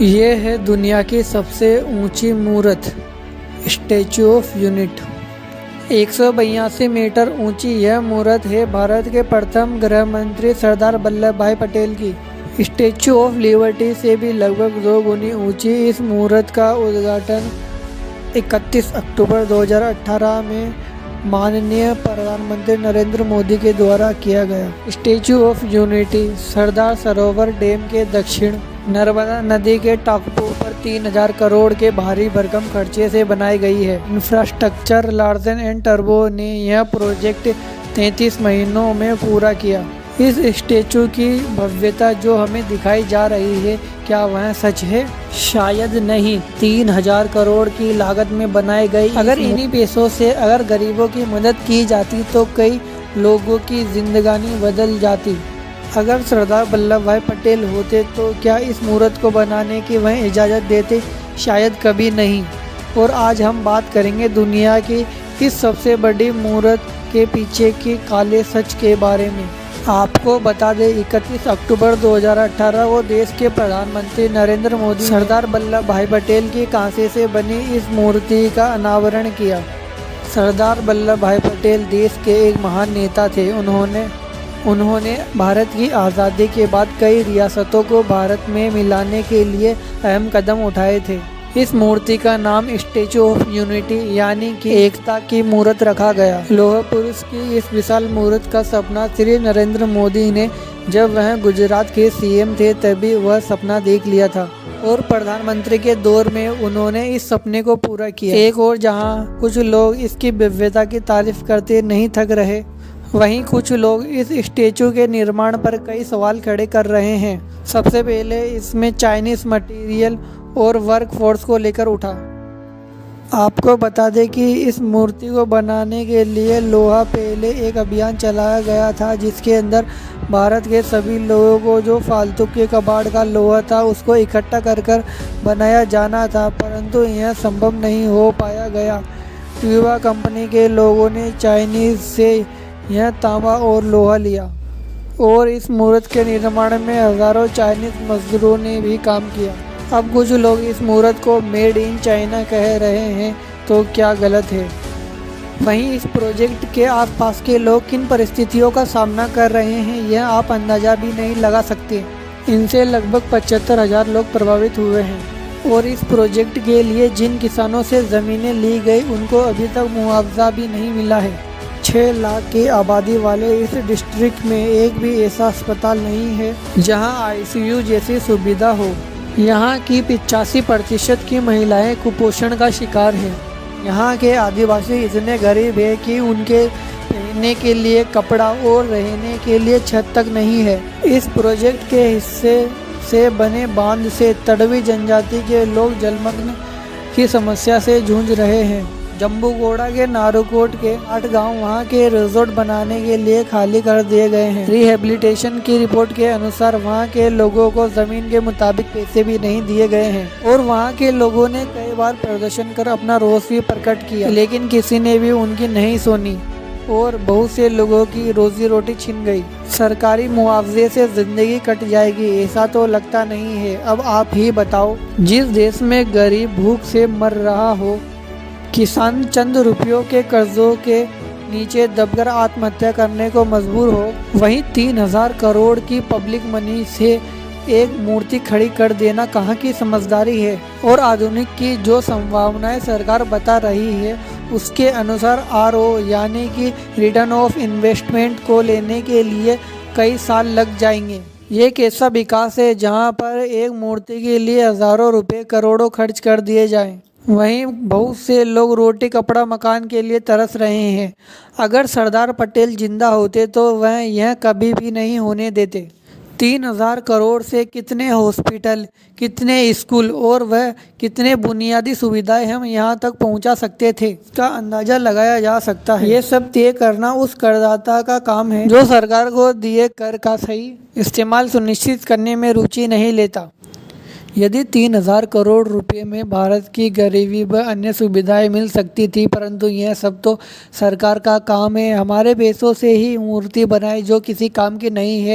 ये है दुनिया की सबसे ऊंची मूर्त स्टैचू ऑफ यूनिटी। 182 मीटर ऊंची यह मूर्त है भारत के प्रथम गृह मंत्री सरदार वल्लभ भाई पटेल की। स्टैचू ऑफ लिबर्टी से भी लगभग 2 गुनी ऊंची इस मूर्त का उद्घाटन 31 अक्टूबर 2018 में माननीय प्रधानमंत्री नरेंद्र मोदी के द्वारा किया गया। Statue of unity Sardar Sarovar dam के दक्षिण नर्मदा नदी के टापू पर 3000 करोड़ के भारी भरकम खर्चे से बनाई गई है। इंफ्रास्ट्रक्चर लार्सन एंड टर्बो ने यह प्रोजेक्ट 33 महीनों में पूरा किया। इस स्टैचू की भव्यता जो हमें दिखाई जा रही है, क्या वह सच है? शायद नहीं। 3000 करोड़ की लागत में बनाई गई। अगर इन्हीं पैसों से अगर गरीबों की मदद की जाती तो कई लोगों की जिंदगानी बदल जाती। अगर सरदार वल्लभ भाई पटेल होते तो क्या इस मूर्त को बनाने की वह इजाज़त देते? शायद कभी नहीं। और आज हम बात करेंगे दुनिया की इस सबसे बड़ी मूर्त के पीछे के काले सच के बारे में। आपको बता दें, 31 अक्टूबर 2018 को देश के प्रधानमंत्री नरेंद्र मोदी सरदार वल्लभ भाई पटेल की कांसे से बनी इस मूर्ति का अनावरण किया। सरदार वल्लभ भाई पटेल देश के एक महान नेता थे। उन्होंने भारत की आज़ादी के बाद कई रियासतों को भारत में मिलाने के लिए अहम कदम उठाए थे। इस मूर्ति का नाम स्टैचू ऑफ यूनिटी यानी कि एकता की मूर्त रखा गया। लौह पुरुष की इस विशाल मूर्त का सपना श्री नरेंद्र मोदी ने जब वह गुजरात के सीएम थे तभी वह सपना देख लिया था और प्रधानमंत्री के दौर में उन्होंने इस सपने को पूरा किया। एक और जहां कुछ लोग इसकी भव्यता की तारीफ करते नहीं थक रहे, वहीं कुछ लोग इस स्टैचू के निर्माण पर कई सवाल खड़े कर रहे हैं। सबसे पहले इसमें चाइनीज मटेरियल और वर्क फोर्स को लेकर उठा। आपको बता दें कि इस मूर्ति को बनाने के लिए लोहा पहले एक अभियान चलाया गया था जिसके अंदर भारत के सभी लोगों को जो फालतू के कबाड़ का लोहा था उसको इकट्ठा कर बनाया जाना था, परंतु यह संभव नहीं हो पाया गया। ट्यूबा कंपनी के लोगों ने चाइनीज से यह तांबा और लोहा लिया और इस मूर्त के निर्माण में हजारों चाइनीज मजदूरों ने भी काम किया। अब कुछ लोग इस मूर्त को मेड इन चाइना कह रहे हैं, तो क्या गलत है? वहीं इस प्रोजेक्ट के आसपास के लोग किन परिस्थितियों का सामना कर रहे हैं यह आप अंदाजा भी नहीं लगा सकते। इनसे लगभग 75,000 लोग प्रभावित हुए हैं और इस प्रोजेक्ट के लिए जिन किसानों से ज़मीनें ली गई उनको अभी तक मुआवजा भी नहीं मिला है। 6 लाख की आबादी वाले इस डिस्ट्रिक्ट में एक भी ऐसा अस्पताल नहीं है जहां आईसीयू जैसी सुविधा हो। यहाँ की 85% की महिलाएं कुपोषण का शिकार हैं। यहाँ के आदिवासी इतने गरीब हैं कि उनके पहनने के लिए कपड़ा और रहने के लिए छत तक नहीं है। इस प्रोजेक्ट के हिस्से से बने बांध से तड़वी जनजाति के लोग जलमग्न की समस्या से जूझ रहे हैं। जम्बूगोड़ा के नारूकोट के 8 गांव वहां के रिजॉर्ट बनाने के लिए खाली कर दिए गए हैं। रिहेबिलिटेशन की रिपोर्ट के अनुसार वहां के लोगों को जमीन के मुताबिक पैसे भी नहीं दिए गए हैं और वहां के लोगों ने कई बार प्रदर्शन कर अपना रोष भी प्रकट किया, लेकिन किसी ने भी उनकी नहीं सुनी और बहुत से लोगों की रोजी रोटी छिन गई। सरकारी मुआवजे से जिंदगी कट जाएगी ऐसा तो लगता नहीं है। अब आप ही बताओ, जिस देश में गरीब भूख से मर रहा हो, किसान चंद रुपयों के कर्जों के नीचे दबकर आत्महत्या करने को मजबूर हो, वहीं 3000 करोड़ की पब्लिक मनी से एक मूर्ति खड़ी कर देना कहाँ की समझदारी है? और आधुनिक की जो संभावनाएं सरकार बता रही है उसके अनुसार आरओ यानी कि रिटर्न ऑफ इन्वेस्टमेंट को लेने के लिए कई साल लग जाएंगे। ये एक ऐसा विकास है जहाँ पर एक मूर्ति के लिए हजारों रुपए करोड़ों खर्च कर दिए जाएं। वहीं बहुत से लोग रोटी कपड़ा मकान के लिए तरस रहे हैं। अगर सरदार पटेल जिंदा होते तो वह यह कभी भी नहीं होने देते। 3000 करोड़ से कितने हॉस्पिटल, कितने स्कूल और वह कितने बुनियादी सुविधाएं हम यहाँ तक पहुँचा सकते थे, इसका अंदाजा लगाया जा सकता है। ये सब तय करना उस करदाता का काम है जो सरकार को दिए कर का सही इस्तेमाल सुनिश्चित करने में रुचि नहीं लेता। यदि 3000 करोड़ रुपए में भारत की गरीबी व अन्य सुविधाएं मिल सकती थी, परंतु यह सब तो सरकार का काम है। हमारे पैसों से ही मूर्ति बनाई जो किसी काम की नहीं है।